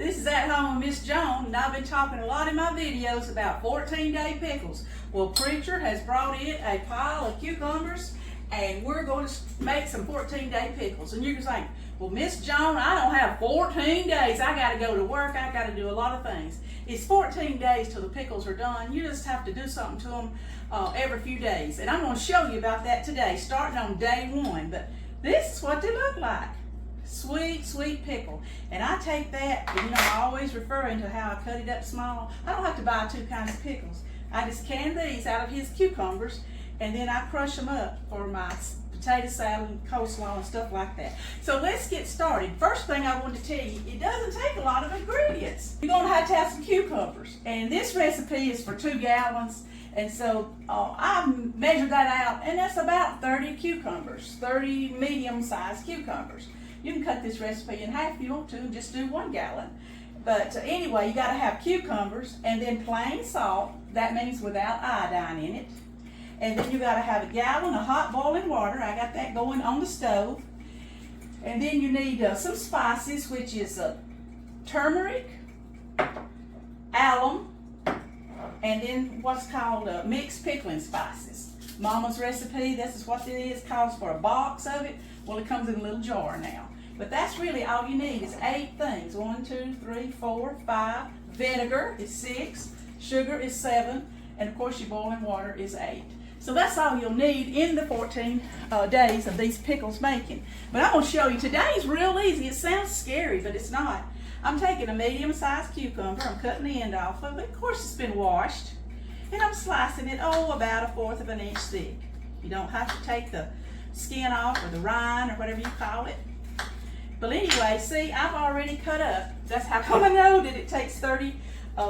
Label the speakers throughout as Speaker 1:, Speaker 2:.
Speaker 1: This is At Home with Miss Joan, and I've been talking a lot in my videos about 14-day pickles. Well, Preacher has brought in a pile of cucumbers, and we're going to make some 14-day pickles. And you're saying, well, Miss Joan, I don't have 14 days. I got to go to work. I got to do a lot of things. It's 14 days till the pickles are done. You just have to do something to them every few days. And I'm going to show you about that today, starting on day one. But this is what they look like. Sweet, sweet pickle. And I take that, and you know, I always referring to how I cut it up small. I don't have to buy two kinds of pickles. I just can these out of his cucumbers, and then I crush them up for my potato salad, coleslaw, and stuff like that. So let's get started. First thing I want to tell you, it doesn't take a lot of ingredients. You're going to have some cucumbers. And this recipe is for 2 gallons. And so I measured that out, and that's about 30 cucumbers, 30 medium-sized cucumbers. You can cut this recipe in half if you want to, just do 1 gallon. But anyway, you got to have cucumbers, and then plain salt. That means without iodine in it. And then you got to have 1 gallon of hot boiling water. I got that going on the stove. And then you need some spices, which is turmeric, alum, and then what's called mixed pickling spices. Mama's recipe, this is what it is, calls for a box of it. Well, it comes in a little jar now. But that's really all you need is 8 things. 1, 2, 3, 4, 5. Vinegar is 6. Sugar is 7. And of course your boiling water is 8. So that's all you'll need in the 14 days of these pickles making. But I'm going to show you, today's real easy. It sounds scary, but it's not. I'm taking a medium-sized cucumber. I'm cutting the end off of it. Of course it's been washed. And I'm slicing it, about 1/4 of an inch thick. You don't have to take the skin off or the rind or whatever you call it. But anyway, see, I've already cut up. That's how come I know that it takes 30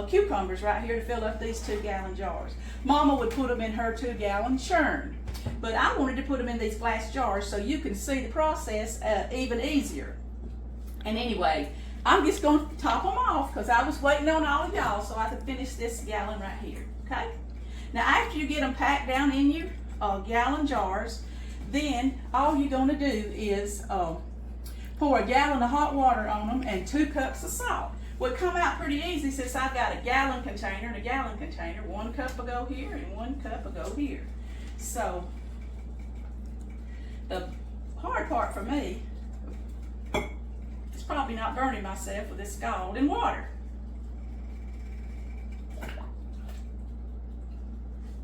Speaker 1: cucumbers right here to fill up these 2-gallon jars. Mama would put them in her 2-gallon churn. But I wanted to put them in these glass jars so you can see the process even easier. And anyway, I'm just going to top them off because I was waiting on all of y'all so I could finish this gallon right here. Okay? Now after you get them packed down in your gallon jars, then all you're going to do is pour 1 gallon of hot water on them and 2 cups of salt. Well, it come out pretty easy since I've got a gallon container and a gallon container. 1 cup will go here and 1 cup will go here. So the hard part for me is probably not burning myself with this scalding water.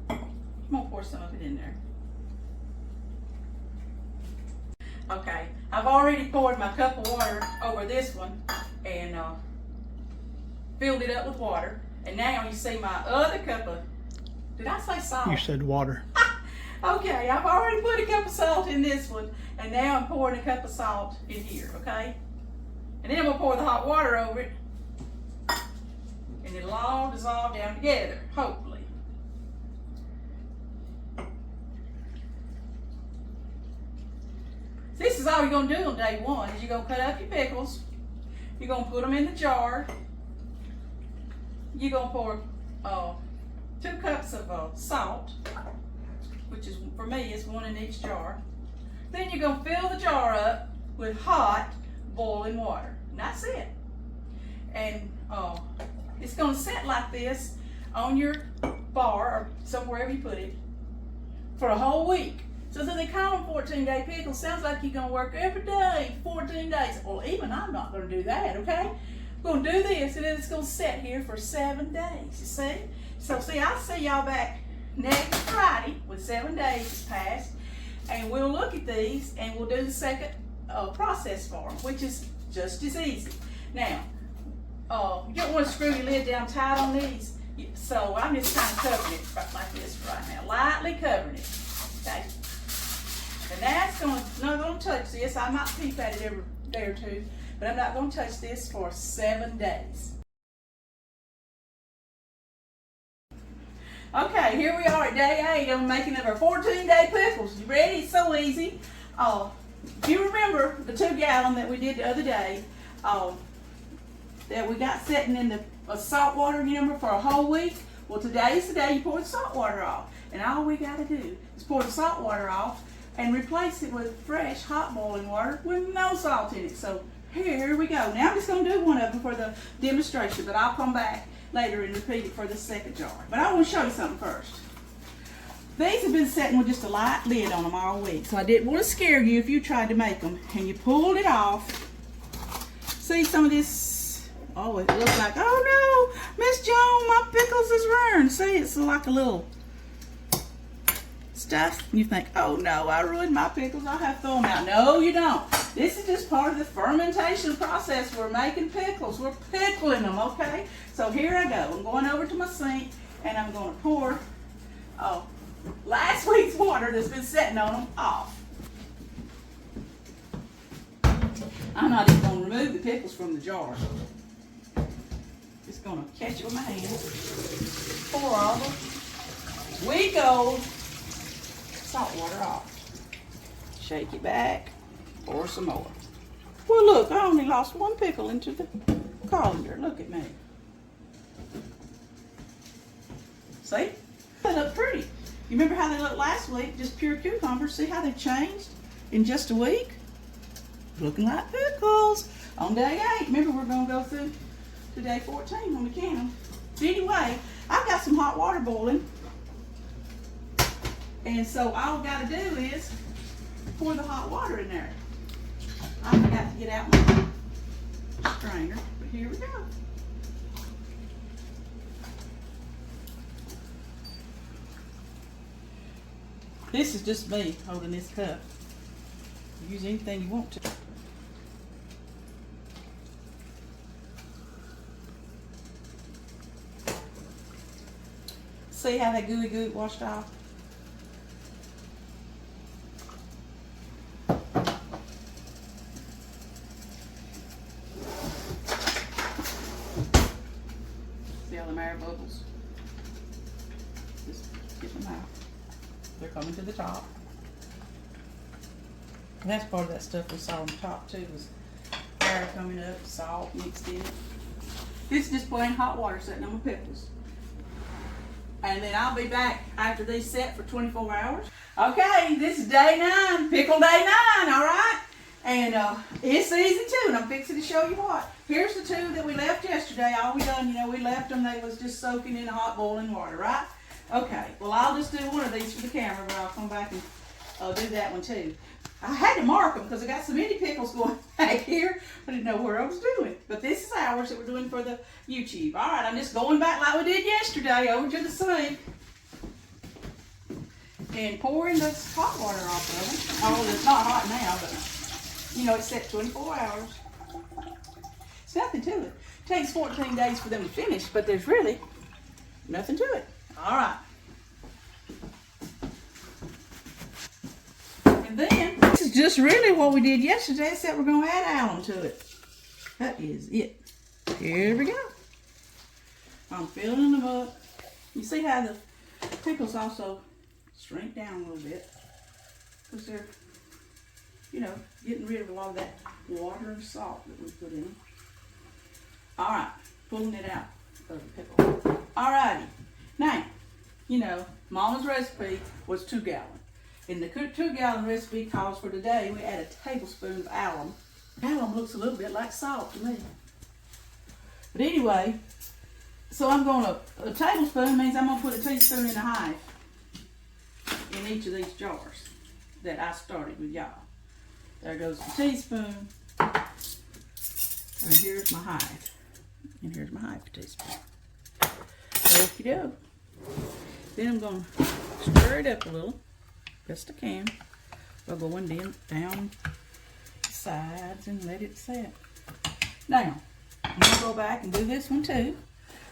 Speaker 1: I'm gonna pour some of it in there. Okay, I've already poured my cup of water over this one and filled it up with water. And now you see my other cup of, did I say salt?
Speaker 2: You said water.
Speaker 1: Okay, I've already put a cup of salt in this one, and now I'm pouring a cup of salt in here, okay? And then I'm gonna pour the hot water over it, and it'll all dissolve down together, hopefully. This is all you're going to do on day one, is you're going to cut up your pickles, you're going to put them in the jar, you're going to pour 2 cups of salt, which is, for me, is 1 in each jar. Then you're going to fill the jar up with hot boiling water, and that's it. And it's going to sit like this on your bar, or somewhere you put it, for a whole week. So they call them 14-day pickles. Sounds like you're going to work every day, 14 days. Well, even I'm not going to do that, okay? We're going to do this, and then it's going to sit here for 7 days, you see? So, see, I'll see y'all back next Friday when 7 days has passed, and we'll look at these, and we'll do the second process for them, which is just as easy. Now, you don't want to screw your lid down tight on these, so I'm just kind of covering it like this right now, lightly covering it, okay? And that's not going to touch this. I might peep at it every day or two, but I'm not going to touch this for 7 days. Okay, here we are at day 8. I'm making our 14-day pickles. You ready? It's so easy. If you remember the 2-gallon that we did the other day, that we got sitting in the salt water, remember, for a whole week? Well, today's the day you pour the salt water off. And all we got to do is pour the salt water off and replace it with fresh hot boiling water with no salt in it. So Here we go. Now I'm just going to do one of them for the demonstration, but I'll come back later and repeat it for the second jar. But I want to show you something first. These have been sitting with just a light lid on them all week, so I didn't want to scare you if you tried to make them and you pulled it off. See some of this? Oh, it looks like, oh no, Miss Joan, my pickles is ruined. See, it's like a little stuff. And you think, oh no, I ruined my pickles. I'll have to throw them out. No, you don't. This is just part of the fermentation process. We're making pickles. We're pickling them, okay? So here I go. I'm going over to my sink and I'm going to pour last week's water that's been sitting on them off. I'm not even going to remove the pickles from the jar. Just going to catch it with my hands. Pour all the week-old salt water off. Shake it back. Pour some more. Well, look, I only lost one pickle into the colander. Look at me. See? They look pretty. You remember how they looked last week? Just pure cucumbers. See how they've changed in just a week? Looking like pickles on day 8. Remember, we're going to go through to day 14 on the can. But anyway, I've got some hot water boiling. And so all I've got to do is pour the hot water in there. I forgot to get out my strainer, but here we go. This is just me holding this cup. Use anything you want to. See how that gooey goo washed off? See all the marrow bubbles? Just get them out. They're coming to the top. And that's part of that stuff we saw on the top too, was air coming up, salt mixed in it. This is just plain hot water sitting on my pickles. And then I'll be back after these set for 24 hours. Okay, this is day 9, pickle day 9, all right? And it's season 2, and I'm fixing to show you what. Here's the 2 that we left yesterday. All we done, we left them, they was just soaking in hot boiling water, right? Okay, well, I'll just do one of these for the camera, but I'll come back and do that one too. I had to mark them because I got so many pickles going back here. I didn't know where I was doing. But this is ours that we're doing for the YouTube. All right, I'm just going back like we did yesterday over to the sink and pouring this hot water off of it. Oh, it's not hot now, but it's set 24 hours. It's nothing to it. It takes 14 days for them to finish, but there's really nothing to it. All right. And then, this is just really what we did yesterday, except we're going to add alum to it. That is it. Here we go. I'm filling them up. You see how the pickles also shrink down a little bit, because they're, getting rid of a lot of that water and salt that we put in them. All right, pulling it out of the pickle. All righty. Now, Mama's recipe was 2 gallons. And the 2-gallon recipe calls for today, we add a tablespoon of alum. Alum looks a little bit like salt to me. But anyway, so a tablespoon means I'm going to put a teaspoon and a half in each of these jars that I started with y'all. There goes the teaspoon. And here's my half. And here's my half teaspoon. Okie doke. Then I'm going to stir it up a little, best I can, by going down the sides and let it set. Now, I'm going to go back and do this one too,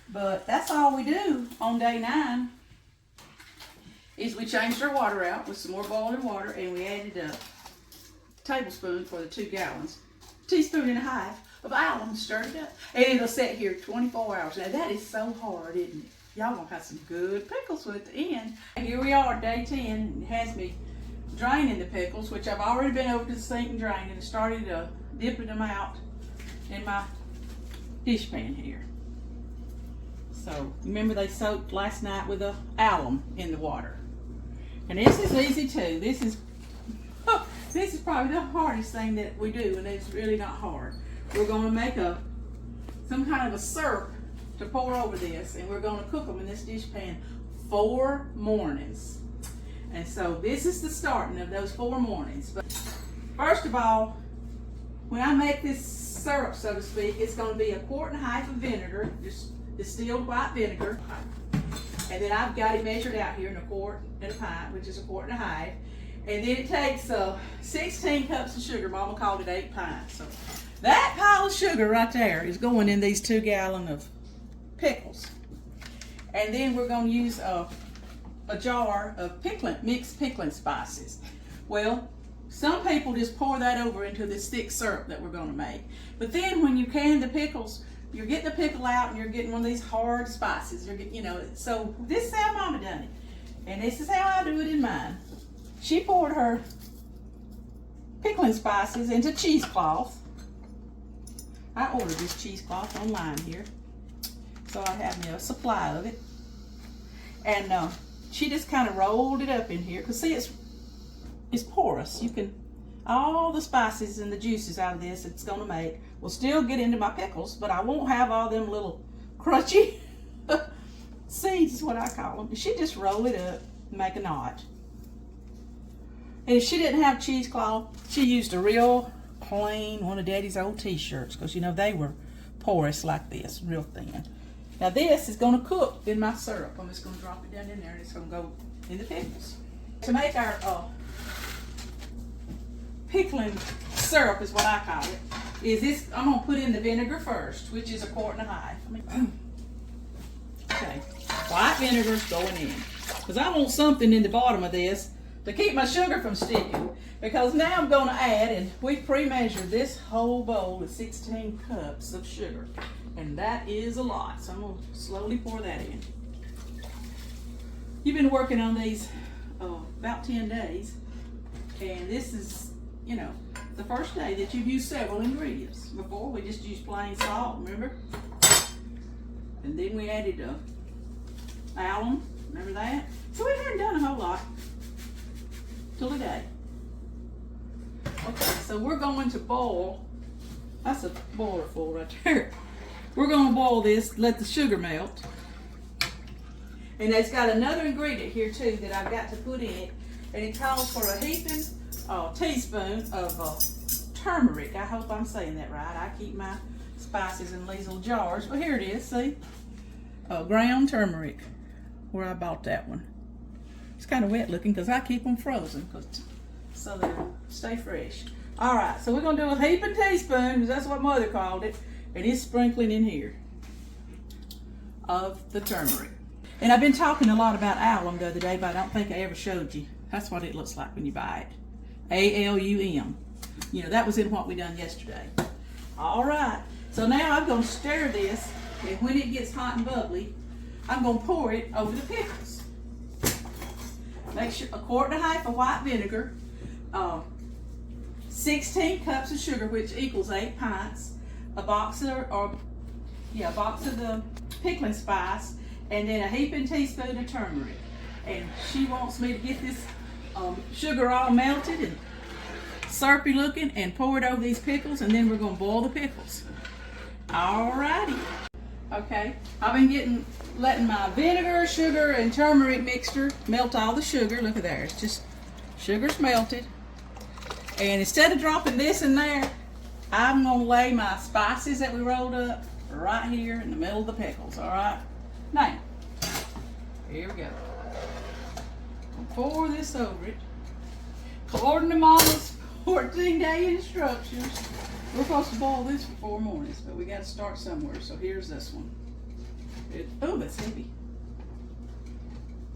Speaker 1: but that's all we do on day 9, is we changed our water out with some more boiling water, and we added a tablespoon for the 2 gallons, teaspoon and a half of alum, stirred it up, and it'll sit here 24 hours. Now that is so hard, isn't it? Y'all gonna have some good pickles at the end. Here we are, day 10. It has me draining the pickles, which I've already been over to the sink and drained, and started dipping them out in my dish pan here. So remember, they soaked last night with the alum in the water. And this is easy too. This is probably the hardest thing that we do, and it's really not hard. we're gonna make some kind of a syrup to pour over this, and we're gonna cook them in this dish pan 4 mornings. And so this is the starting of those 4 mornings. But first of all, when I make this syrup, so to speak, it's gonna be 1.5 quarts of vinegar, just distilled white vinegar. And then I've got it measured out here in 1 quart and a pint, which is 1.5 quarts. And then it takes 16 cups of sugar. Mama called it 8 pints. So that pile of sugar right there is going in these 2 gallons of pickles. And then we're going to use a jar of mixed pickling spices. Well, some people just pour that over into this thick syrup that we're going to make. But then when you can the pickles, you're getting the pickle out and you're getting one of these hard spices. You're getting, so this is how Mama done it. And this is how I do it in mine. She poured her pickling spices into cheesecloth. I ordered this cheesecloth online here, so I have me a supply of it. And she just kind of rolled it up in here, because see, it's porous. You can, all the spices and the juices out of this it's going to make will still get into my pickles, but I won't have all them little crunchy seeds is what I call them. She just roll it up and make a knot. And if she didn't have cheesecloth, she used a real plain one of Daddy's old t-shirts, because they were porous like this, real thin. Now this is going to cook in my syrup. I'm just going to drop it down in there and it's going to go in the pickles. To make our pickling syrup is what I call it, is this, I'm going to put in the vinegar first, which is 1.5 quarts. Okay, white vinegar's going in, because I want something in the bottom of this to keep my sugar from sticking, because now I'm going to add, and we pre-measured this whole bowl with 16 cups of sugar, and that is a lot, so I'm going to slowly pour that in. You've been working on these about 10 days, and this is, the first day that you've used several ingredients. Before, we just used plain salt, remember? And then we added alum, remember that? So we hadn't done a whole lot till today. Okay, so we're going to boil. That's a boiler full right there. We're going to boil this, let the sugar melt. And it's got another ingredient here too that I've got to put in it, and it calls for a heaping teaspoon of turmeric. I hope I'm saying that right. I keep my spices in these little jars, but here it is, see? Ground turmeric, where I bought that one. It's kind of wet looking because I keep them frozen so they'll stay fresh. All right, so we're going to do a heaping teaspoon, because that's what Mother called it, and it's sprinkling in here of the turmeric. And I've been talking a lot about alum the other day, but I don't think I ever showed you. That's what it looks like when you buy it. A-L-U-M. That was in what we done yesterday. All right, so now I'm going to stir this, and when it gets hot and bubbly, I'm going to pour it over the pickles. Make sure 1.5 quarts of white vinegar, 16 cups of sugar, which equals 8 pints, a box of the pickling spice, and then a heaping teaspoon of turmeric. And she wants me to get this sugar all melted and syrupy looking and pour it over these pickles, and then we're going to boil the pickles. Alrighty. Okay, I've been letting my vinegar, sugar, and turmeric mixture melt all the sugar. Look at there, it's just sugar's melted. And instead of dropping this in there, I'm going to lay my spices that we rolled up right here in the middle of the pickles. All right, now here we go. Pour this over it. According to Mama's 14-day instructions, we're supposed to boil this for 4 mornings, but we got to start somewhere. So here's this one. Oh, that's heavy.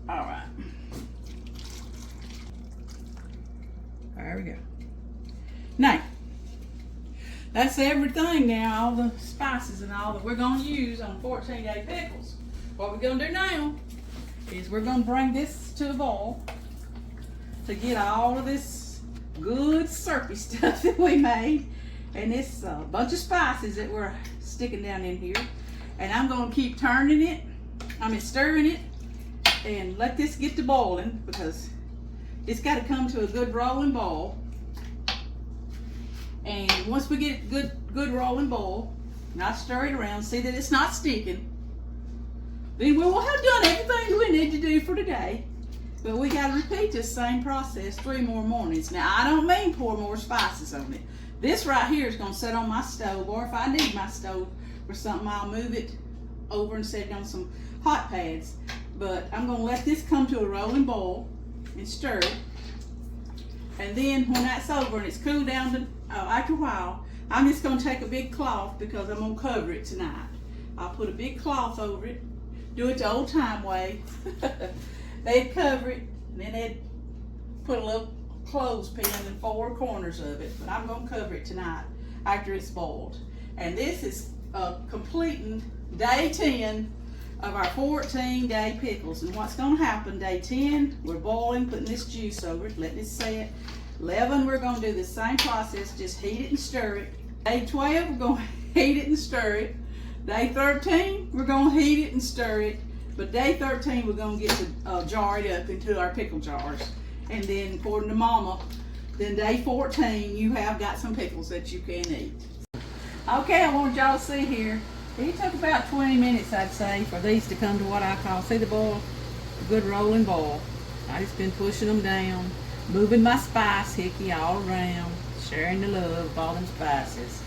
Speaker 1: All right. There we go. Now, that's everything now, all the spices and all that we're going to use on 14-day pickles. What we're going to do now is we're going to bring this to a boil to get all of this good syrupy stuff that we made, and this bunch of spices that we're sticking down in here. And I'm going to keep turning it, stirring it, and let this get to boiling, because it's got to come to a good rolling boil. And once we get it good good rolling boil. And I stir it around, see that it's not sticking. Then we will have done everything we need to do for today. But we got to repeat this same process 3 more mornings. Now, I don't mean pour more spices on it. This right here is going to sit on my stove, or if I need my stove for something, I'll move it over and set it on some hot pads. But I'm going to let this come to a rolling boil and stir it. And then when that's over and it's cooled down to, after a while, I'm just going to take a big cloth because I'm going to cover it tonight. I'll put a big cloth over it, do it the old time way. They'd cover it, and then they'd put a little clothespin in 4 corners of it. But I'm going to cover it tonight after it's boiled. And this is completing day 10 of our 14-day pickles. And what's going to happen, day 10, we're boiling, putting this juice over it, letting it set. 11, we're going to do the same process, just heat it and stir it. Day 12, we're going to heat it and stir it. Day 13, we're going to heat it and stir it. But day 13, we're going to get to jar it up into our pickle jars. And then, according to Mama, then day 14, you have got some pickles that you can eat. Okay, I want y'all to see here. It took about 20 minutes, I'd say, for these to come to what I call, see the boil? A good rolling boil. I just been pushing them down, moving my spice hickey all around, sharing the love of all them spices.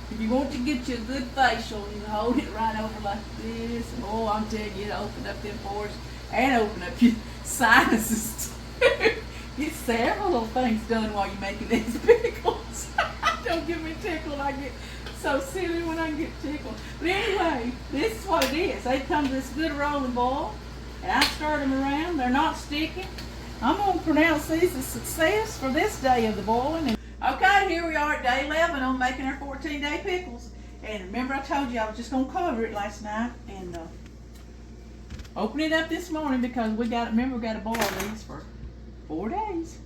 Speaker 1: If you want to get you a good facial, you can hold it right over like this. Oh, I'm telling you, it'll open up them pores and open up your sinuses too. Get several little things done while you're making these pickles. Don't give me tickled. I get so silly when I get tickled. But anyway, this is what it is. They come to this good rolling boil, and I stir them around. They're not sticking. I'm going to pronounce these a success for this day of the boiling. Okay, here we are at day 11 on making our 14-day pickles. And remember I told you I was just going to cover it last night and open it up this morning because we got to boil these for 4 days.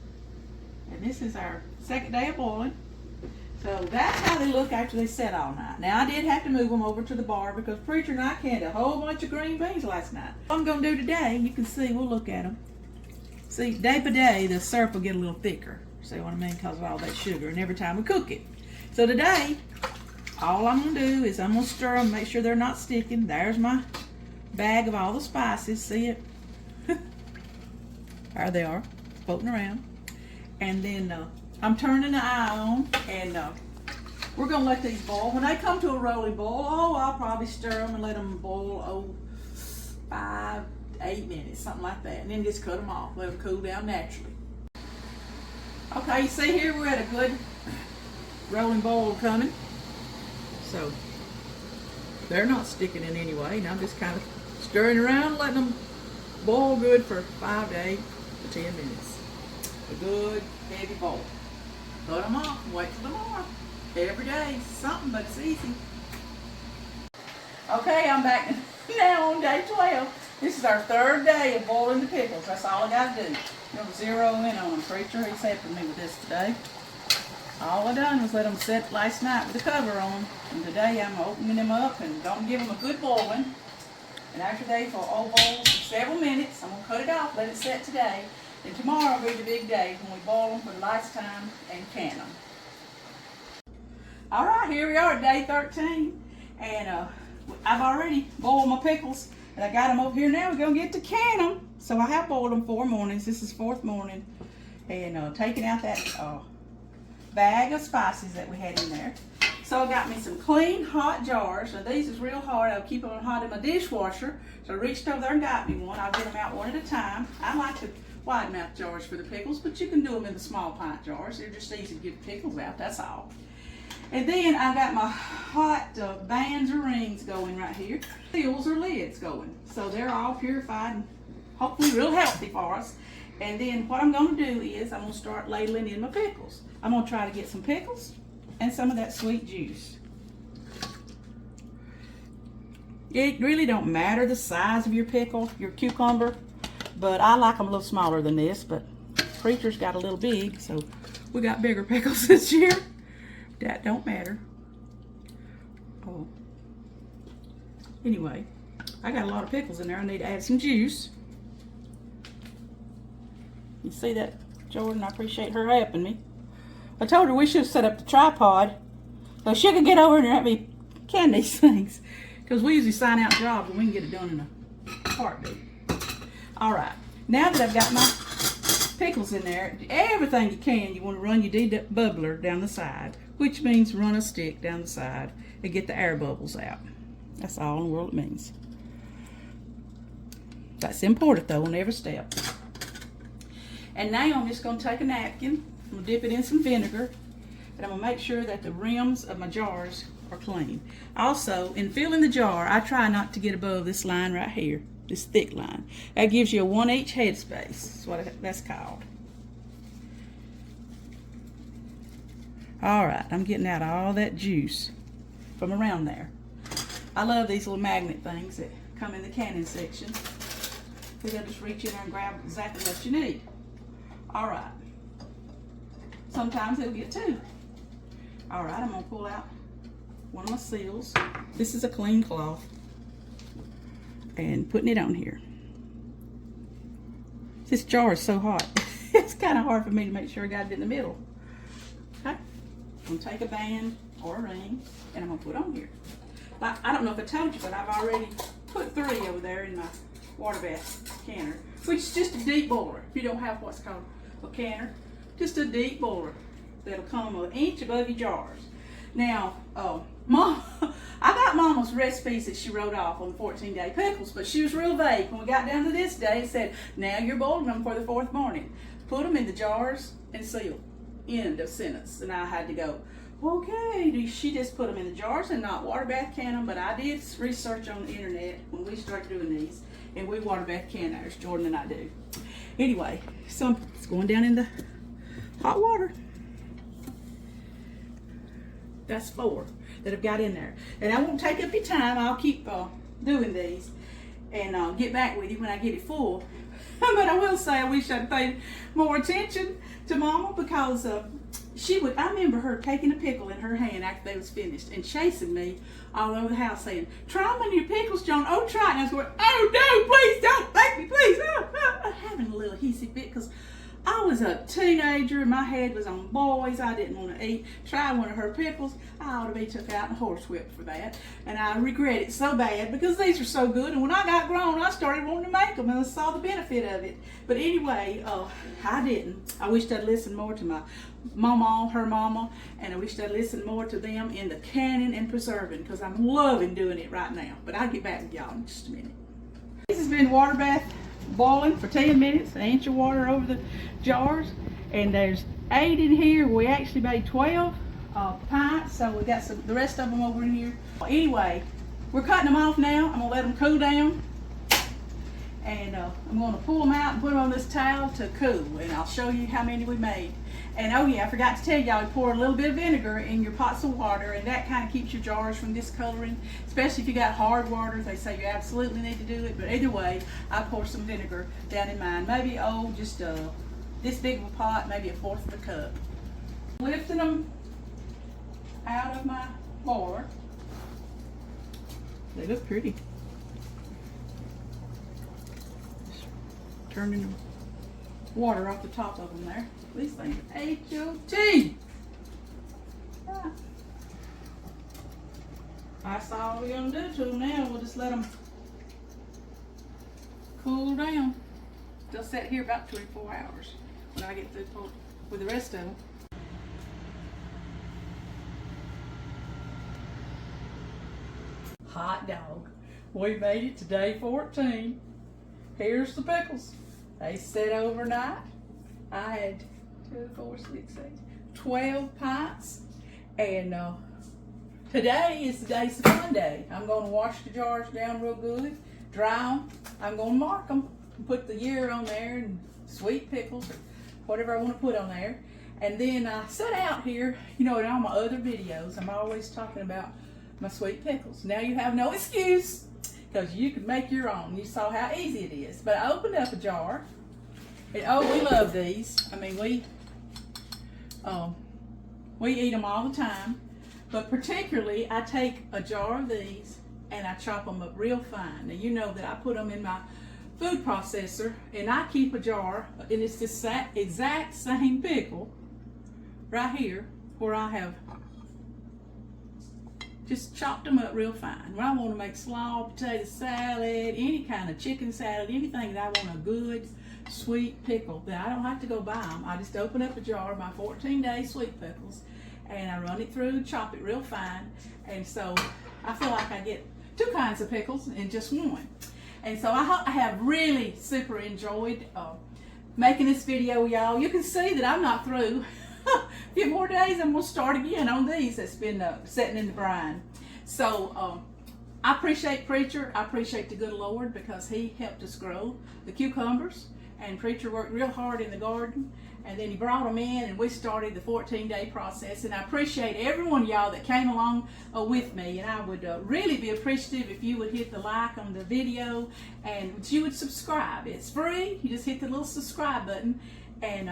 Speaker 1: And this is our 2nd day of boiling. So that's how they look after they set all night. Now I did have to move them over to the bar because Preacher and I canned a whole bunch of green beans last night. What I'm going to do today, you can see, we'll look at them. See, day by day, the syrup will get a little thicker. See what I mean? Because of all that sugar and every time we cook it. So today, all I'm going to do is I'm going to stir them, make sure they're not sticking. There's my bag of all the spices. See it? There they are, floating around. And then I'm turning the eye on, and we're going to let these boil. When they come to a rolling boil, I'll probably stir them and let them boil 5 to 8 minutes, something like that. And then just cut them off, let them cool down naturally. Okay, you see here we're at a good rolling boil coming. So they're not sticking in any way. Now I'm just kind of stirring around, letting them boil good for 5 to 8 to 10 minutes. A good heavy boil. Cut them off and wait for tomorrow. Every day, something, but it's easy. Okay, I'm back now on day 12. This is our 3rd day of boiling the pickles. That's all I got to do. I'm going to zero in on them. Preacher, he's helping me with this today. All I done was let them sit last night with the cover on. And today I'm opening them up and going to give them a good boiling. And after they boil for several minutes, I'm going to cut it off, let it set today. And tomorrow will be the big day when we boil them for the last time and can them. All right, here we are at day 13. And I've already boiled my pickles. And I got them over here now. We're going to get to can them. So I have boiled them 4 mornings. This is 4th morning. And taking out that bag of spices that we had in there. So I got me some clean hot jars. Now these is real hard. I'll keep them hot in my dishwasher. So I reached over there and got me one. I'll get them out one at a time. I like the wide mouth jars for the pickles, but you can do them in the small pint jars. They're just easy to get the pickles out, that's all. And then I got my hot bands or rings going right here. Seals or lids going. So they're all purified and hopefully real healthy for us. And then what I'm going to do is I'm going to start ladling in my pickles. I'm going to try to get some pickles and some of that sweet juice. It really don't matter the size of your pickle, your cucumber, but I like them a little smaller than this, but Preacher's got a little big, so we got bigger pickles this year. That don't matter. Oh. Anyway, I got a lot of pickles in there. I need to add some juice. You see that, Jordan? I appreciate her helping me. I told her we should have set up the tripod so she could get over and let me can these things. Because we usually sign out jobs and we can get it done in a heartbeat. All right, now that I've got my pickles in there, everything you can, you want to run your debubbler down the side, which means run a stick down the side and get the air bubbles out. That's all in the world it means. That's important though on every step. And now I'm just going to take a napkin, I'm going to dip it in some vinegar, and I'm going to make sure that the rims of my jars are clean. Also, in filling the jar, I try not to get above this line right here, this thick line. That gives you a 1 inch headspace. That's what that's called. All right, I'm getting out all that juice from around there. I love these little magnet things that come in the canning section. They'll just reach in there and grab exactly what you need. All right. Sometimes they'll get two. All right, I'm gonna pull out one of my seals. This is a clean cloth. And putting it on here. This jar is so hot. It's kind of hard for me to make sure I got it in the middle. Okay. I'm gonna take a band or a ring and I'm gonna put on here. Like, I don't know if I told you, but I've already put 3 over there in my water bath canner, which is just a deep boiler. If you don't have what's called a canner, just a deep boiler that'll come 1 inch above your jars. Now, Mom, I got Mama's recipes that she wrote off on the 14-day pickles, but she was real vague. When we got down to this day, it said, now you're boiling them for the 4th morning. Put them in the jars and seal. End of sentence. And I had to go, okay, she just put them in the jars and not water bath can them, but I did research on the internet when we started doing these, and we water bath can ours, Jordan and I do. Anyway, so it's going down in the hot water. That's 4 that I've got in there. And I won't take up your time. I'll keep doing these and get back with you when I get it full. But I will say I wish I'd paid more attention to Mama, because I remember her taking a pickle in her hand after they was finished and chasing me all over the house saying, try them in your pickles, John. Oh, try it. And I was going, oh no, please don't thank me, please. I'm having a little hissy fit because I was a teenager and my head was on boys. I didn't want to eat. Try one of her pickles. I ought to be took out and horsewhipped for that. And I regret it so bad because these are so good. And when I got grown, I started wanting to make them and I saw the benefit of it. But anyway, I didn't. I wished I'd listened more to my mama, her mama, and I wished I'd listened more to them in the canning and preserving, because I'm loving doing it right now. But I'll get back with y'all in just a minute. This has been water bath boiling for 10 minutes, 1 inch of water over the jars, and there's 8 in here. We actually made 12 pints, so we got the rest of them over in here. Anyway, we're cutting them off now. I'm gonna let them cool down, and I'm gonna pull them out and put them on this towel to cool, and I'll show you how many we made. And oh yeah, I forgot to tell y'all, to pour a little bit of vinegar in your pots of water, and that kind of keeps your jars from discoloring, especially if you got hard water. They say you absolutely need to do it, but either way, I pour some vinegar down in mine. Maybe, just this big of a pot, maybe 1/4 of a cup. Lifting them out of my boiler. They look pretty. Just turning the water off the top of them there. These things are H-O-T. That's all we're going to do to them now. We'll just let them cool down. They'll sit here about 3 or 4 hours when I get through with the rest of them. Hot dog. We made it to day 14. Here's the pickles. They set overnight. I had 2, 4, 6, 8, 12 pints, and today is the day's the fun day. I'm going to wash the jars down real good, dry them. I'm going to mark them, put the year on there, and sweet pickles or whatever I want to put on there. And then I set out here, in all my other videos, I'm always talking about my sweet pickles. Now you have no excuse, because you can make your own. You saw how easy it is. But I opened up a jar. And we love these. I mean, we eat them all the time, but particularly I take a jar of these and I chop them up real fine. Now you know that I put them in my food processor, and I keep a jar, and it's the exact same pickle right here where I have just chopped them up real fine. When I want to make slaw, potato salad, any kind of chicken salad, anything that I want a good sweet pickle, that I don't have to go buy them. I just open up a jar of my 14-day sweet pickles and I run it through, chop it real fine. And so I feel like I get two kinds of pickles in just one. And so I have really super enjoyed making this video, y'all. You can see that I'm not through. A few more days I'm going to start again on these that's been sitting in the brine. So I appreciate Preacher. I appreciate the good Lord because he helped us grow the cucumbers. And Preacher worked real hard in the garden. And then he brought them in and we started the 14-day process. And I appreciate every one of y'all that came along with me. And I would really be appreciative if you would hit the like on the video and you would subscribe. It's free. You just hit the little subscribe button and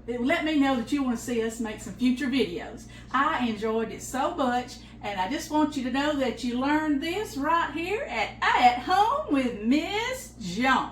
Speaker 1: it will let me know that you want to see us make some future videos. I enjoyed it so much, and I just want you to know that you learned this right here at Home with Miss Joan.